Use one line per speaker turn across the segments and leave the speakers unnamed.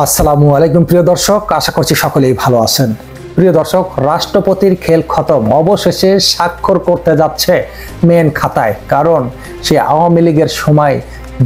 আসসালামু আলাইকুম প্রিয় দর্শক, আশা করছি সকলেই ভালো আছেন। প্রিয় দর্শক, রাষ্ট্রপতির খেল খতম, অবশেষে স্বাক্ষর করতে যাচ্ছে মেন খাতায়। কারণ সে আওয়ামী লীগের সময়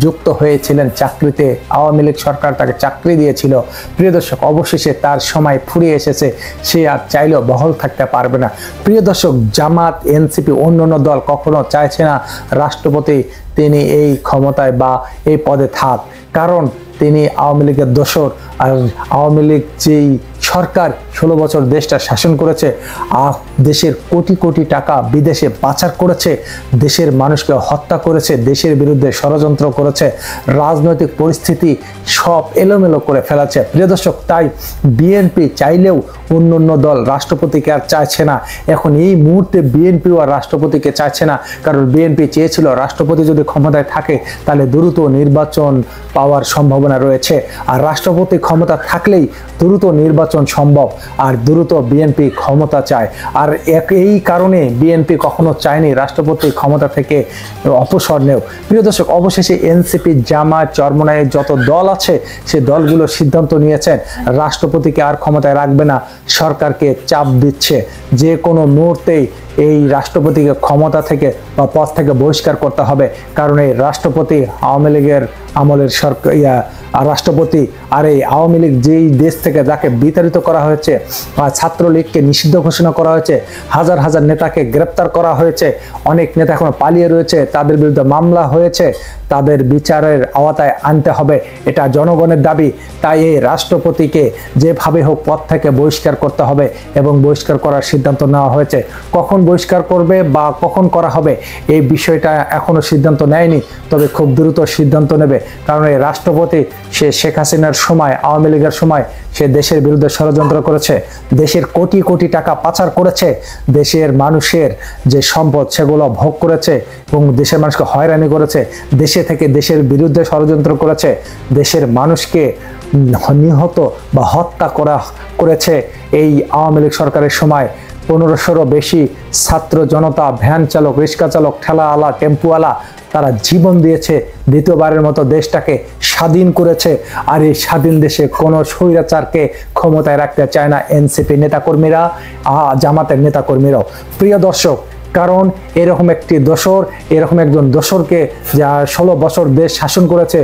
যুক্ত হয়েছিলেন চাকরিতে, আওয়ামী লীগ সরকার তাকে চাকরি দিয়েছিল। প্রিয় দর্শক, অবশেষে তার সময় ফুরিয়ে এসেছে, সে আর চাইলেও বহাল থাকতে পারবে না। প্রিয় দর্শক, জামাত, এনসিপি, অন্যান্য দল কখনো চাইছে না রাষ্ট্রপতি তিনি এই ক্ষমতায় বা এই পদে থাক, কারণ তিনি আওয়ামী লীগের দোসর। আর আওয়ামী লীগ যেই সরকার 16 বছর দেশটা শাসন করেছে, দেশের কোটি কোটি টাকা বিদেশে পাচার করেছে, দেশের মানুষকে হত্যা করেছে, দেশের বিরুদ্ধে ষড়যন্ত্র করেছে, রাজনৈতিক পরিস্থিতি সব এলোমেলো করে ফেলেছে। প্রিয় দর্শক, তাই বিএনপি চাইলেও অন্য দল রাষ্ট্রপতিকে আর চাইছে না। এখন এই মুহূর্তে বিএনপিও আর রাষ্ট্রপতিকে চাইছে না, কারণ বিএনপি চেয়েছিল রাষ্ট্রপতি যদি ক্ষমতায় থাকে তাহলে দ্রুত নির্বাচন পাওয়ার সম্ভাবনা রয়েছে, আর রাষ্ট্রপতি ক্ষমতা থাকলেই দ্রুত নির্বাচন সম্ভব, আর দ্রুত বিএনপি ক্ষমতা চায়। আর এই কারণে বিএনপি কখনো চায়নি রাষ্ট্রপতি ক্ষমতা থেকে অপসর নেও। প্রিয় দর্শক, অবশেষে এনসিপি, জামাত, চরমোনাইয়ের যত দল আছে সে দলগুলো সিদ্ধান্ত নিয়েছেন রাষ্ট্রপতিকে আর ক্ষমতায় রাখবে না, সরকারকে চাপ দিচ্ছে যে কোনো মুহূর্তেই এই রাষ্ট্রপতিকে ক্ষমতা থেকে বা পদ থেকে বহিষ্কার করতে হবে। কারণ এই রাষ্ট্রপতি আওয়ামী লীগের আমলের রাষ্ট্রপতি, আর এই আওয়ামী লীগ যেই দেশ থেকে যাকে বিতাড়িত করা হয়েছে, ছাত্রলীগকে নিষিদ্ধ ঘোষণা করা হয়েছে, হাজার হাজার নেতাকে গ্রেপ্তার করা হয়েছে, অনেক নেতা এখনো পালিয়ে রয়েছে, তাদের বিরুদ্ধে মামলা হয়েছে, তাদের বিচারের আওতায় আনতে হবে, এটা জনগণের দাবি। তাই এই রাষ্ট্রপতিকে যেভাবে হোক পদ থেকে বহিষ্কার করতে হবে এবং বহিষ্কার করার সিদ্ধান্ত নেওয়া হয়েছে। কখন বহিষ্কার করবে বা কখন করা হবে এই বিষয়টা এখনো সিদ্ধান্ত নেয়নি, তবে খুব দ্রুত সিদ্ধান্ত নেবে। কারণ এই রাষ্ট্রপতি সে শেখ হাসিনার সময়, আওয়ামী লীগের সময় সে দেশের বিরুদ্ধে ষড়যন্ত্র করেছে, দেশের কোটি কোটি টাকা পাচার করেছে, দেশের মানুষের যে সম্পদ সেগুলো ভোগ করেছে এবং দেশের মানুষকে হয়রানি করেছে, দেশে থেকে দেশের বিরুদ্ধে ষড়যন্ত্র করেছে, দেশের মানুষকে নিহত বা হত্যা করেছে। এই আওয়ামী লীগ সরকারের সময় 1500-ও বেশি ছাত্র জনতা, ভ্যান চালক, রিক্সা চালক, ঠেলাওয়ালা, টেম্পুওয়ালা তারা জীবন দিয়েছে, দ্বিতীয়বারের মতো দেশটাকে স্বাধীন করেছে। আর এই স্বাধীন দেশে কোনো স্বৈরাচারকে ক্ষমতায় রাখতে চায় না এনসিপি নেতাকর্মীরা, জামাতের নেতাকর্মীরাও। প্রিয় দর্শক, কারণ এরকম একটি দোসর, এরকম একজন দোসরকে যা 16 বছর দেশ শাসন করেছে,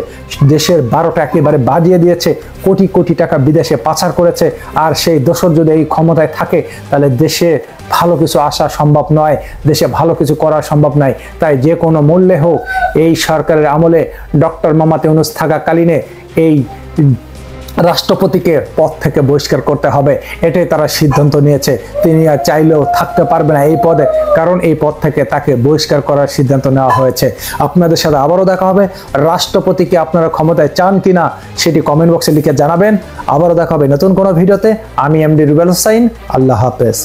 দেশের 12টা একেবারে বাজিয়ে দিয়েছে, কোটি কোটি টাকা বিদেশে পাচার করেছে, আর সেই দোসর যদি এই ক্ষমতায় থাকে তাহলে দেশে ভালো কিছু আসা সম্ভব নয়, দেশে ভালো কিছু করা সম্ভব নয়। তাই যে কোনো মূল্যে হোক এই সরকারের আমলে ডক্টর মোহাম্মদ ইউনূস থাকাকালীনে এই রাষ্ট্রপতিকে পদ থেকে বহিষ্কার করতে হবে, এটাই তারা সিদ্ধান্ত নিয়েছে। তিনি আর চাইলেও থাকতে পারবে না এই পদে, কারণ এই পদ থেকে তাকে বহিষ্কার করার সিদ্ধান্ত নেওয়া হয়েছে। আপনাদের সাথে আবারও দেখা হবে। রাষ্ট্রপতিকে আপনারা ক্ষমতায় চান কিনা সেটি কমেন্ট বক্সে লিখে জানাবেন। আবারও দেখা হবে নতুন কোনো ভিডিওতে। আমি এমডি রুবেল হোসাইন, আল্লাহ হাফেজ।